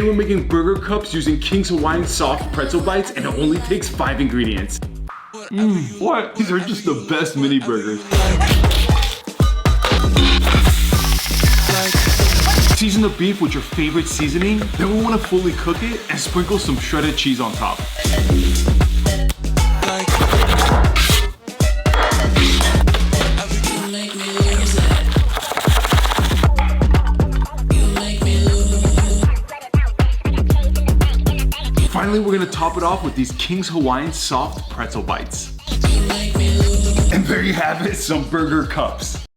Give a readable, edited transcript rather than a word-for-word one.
we're making burger cups using King's Hawaiian soft pretzel bites, and it only takes 5 ingredients. What? These are just the best mini burgers. Season the beef with your favorite seasoning, then we want to fully cook it and sprinkle some shredded cheese on top. Finally, we're gonna top it off with these King's Hawaiian soft pretzel bites. And there you have it, some burger cups.